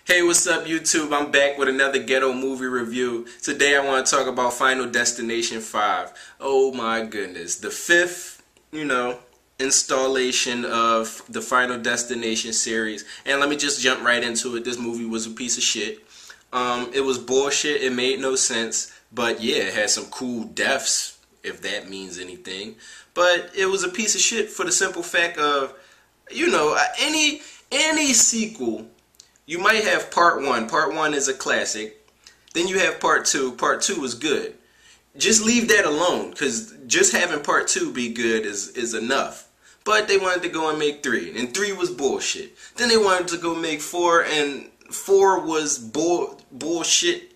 Hey, what's up YouTube? I'm back with another ghetto movie review. Today I want to talk about Final Destination 5. Oh my goodness. The fifth, installation of the Final Destination series. And let me just jump right into it. This movie was a piece of shit. It was bullshit. It made no sense. But yeah, it had some cool deaths, if that means anything. But it was a piece of shit for the simple fact of, any sequel. You might have part one. Part one is a classic. Then you have part two. Part two is good. Just leave that alone, because just having part two be good is enough. But they wanted to go and make three, and three was bullshit. Then they wanted to go make four, and four was bullshit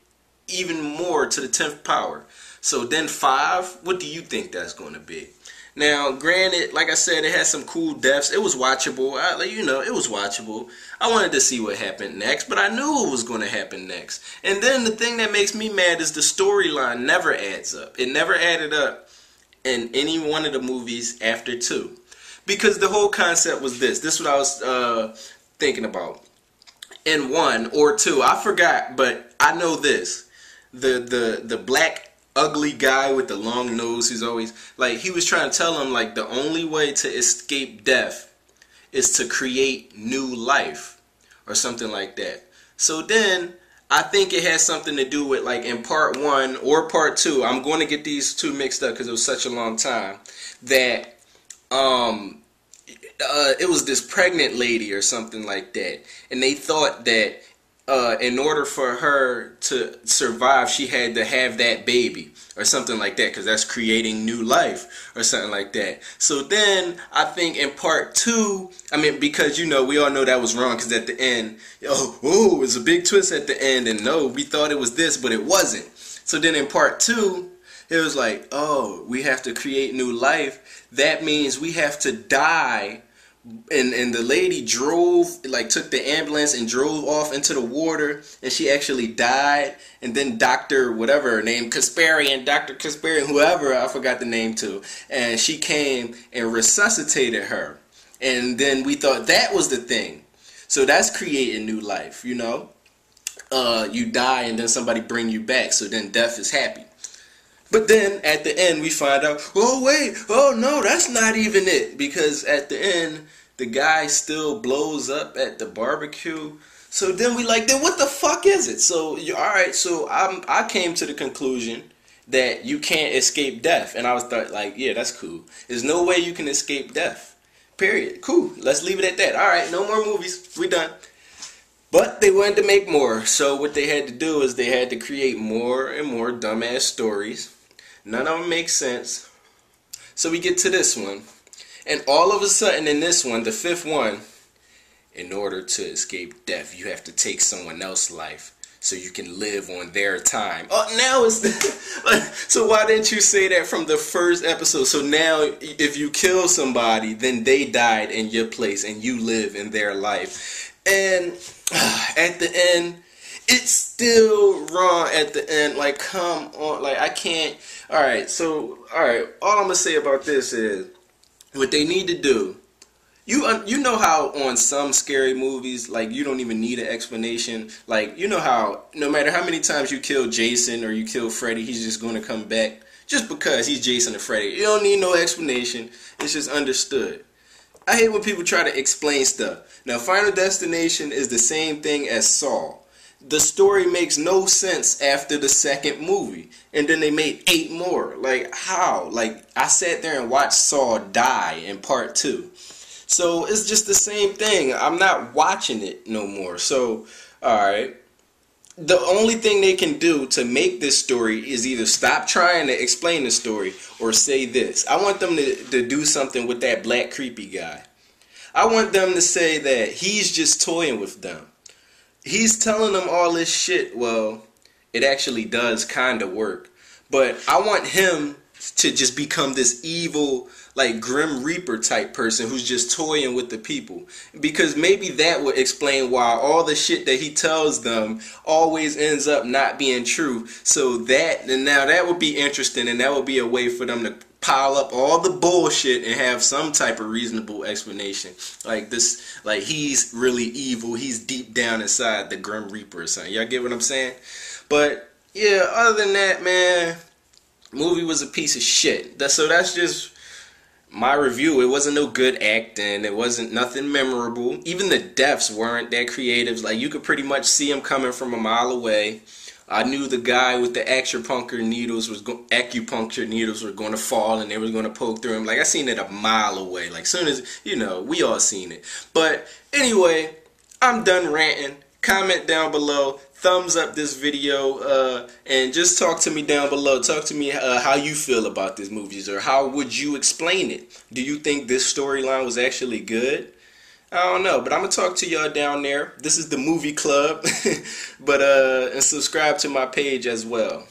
even more to the 10th power. So then five, what do you think that's going to be? Now, granted, like I said, it had some cool deaths. It was watchable. It was watchable. I wanted to see what happened next, but I knew it was going to happen next. And then the thing that makes me mad is the storyline never adds up. It never added up in any one of the movies after two. Because the whole concept was this. This is what I was thinking about. In one or two, I forgot, but I know this. The black ugly guy with the long nose who's always he was trying to tell him the only way to escape death is to create new life or something like that. So then I think it has something to do with in part one or part two. I'm going to get these two mixed up because it was such a long time that it was this pregnant lady or something like that, and they thought that in order for her to survive, she had to have that baby or something like that, because that's creating new life or something like that. So then I think in part two, because we all know that was wrong, because at the end, it was a big twist at the end, and no, we thought it was this, but it wasn't. So then in part two, it was we have to create new life. That means we have to die. And the lady drove, took the ambulance and drove off into the water, and she actually died. And then Dr. whatever her name, Dr. Kasparian, whoever, I forgot the name too, and she came and resuscitated her. And then we thought that was the thing. So that's creating new life, you die and then somebody bring you back, so then death is happy. But then at the end we find out, no, that's not even it. Because at the end, the guy still blows up at the barbecue. So then we then what the fuck is it? So, alright, so I came to the conclusion that you can't escape death. And I was yeah, that's cool. There's no way you can escape death. Period. Cool. Let's leave it at that. Alright, no more movies. We done. But they wanted to make more. So what they had to do is they had to create more and more dumbass stories. None of them make sense. So we get to this one. And all of a sudden in this one, the fifth one, in order to escape death, you have to take someone else's life so you can live on their time. Oh, now it's... so why didn't you say that from the first episode? So now if you kill somebody, then they died in your place and you live in their life. And at the end, it's still wrong at the end. Come on. I can't. Alright, all I'm going to say about this is, what they need to do, you know how on some scary movies, you don't even need an explanation. How no matter how many times you kill Jason or you kill Freddy, he's just going to come back just because he's Jason and Freddy. You don't need no explanation. It's just understood. I hate when people try to explain stuff. Now, Final Destination is the same thing as Saw. The story makes no sense after the second movie. And then they made 8 more. How? I sat there and watched Saw die in part 2. So, it's just the same thing. I'm not watching it no more. So, alright. The only thing they can do to make this story is either stop trying to explain the story or say this. I want them to do something with that black creepy guy. I want them to say that he's just toying with them. He's telling them all this shit. Well, it actually does kind of work. But I want him to just become this evil, Grim Reaper type person who's just toying with the people. Because maybe that would explain why all the shit that he tells them always ends up not being true. So now that would be interesting, and that would be a way for them to pile up all the bullshit and have some type of reasonable explanation. Like this, like he's really evil. He's deep down inside the Grim Reaper or something. Y'all get what I'm saying? But yeah, other than that, man, movie was a piece of shit. So that's just my review. It wasn't no good acting. It wasn't nothing memorable. Even the deaths weren't that creative. Like, you could pretty much see them coming from a mile away. I knew the guy with the acupuncture needles were going to fall and they were going to poke through him. Like, I seen it a mile away. Like, soon as, you know, we all seen it. But anyway, I'm done ranting. Comment down below. Thumbs up this video, and just talk to me down below. Talk to me how you feel about these movies, or how would you explain it? Do you think this storyline was actually good? I don't know, but I'm gonna talk to y'all down there. This is the Movie Club, but and subscribe to my page as well.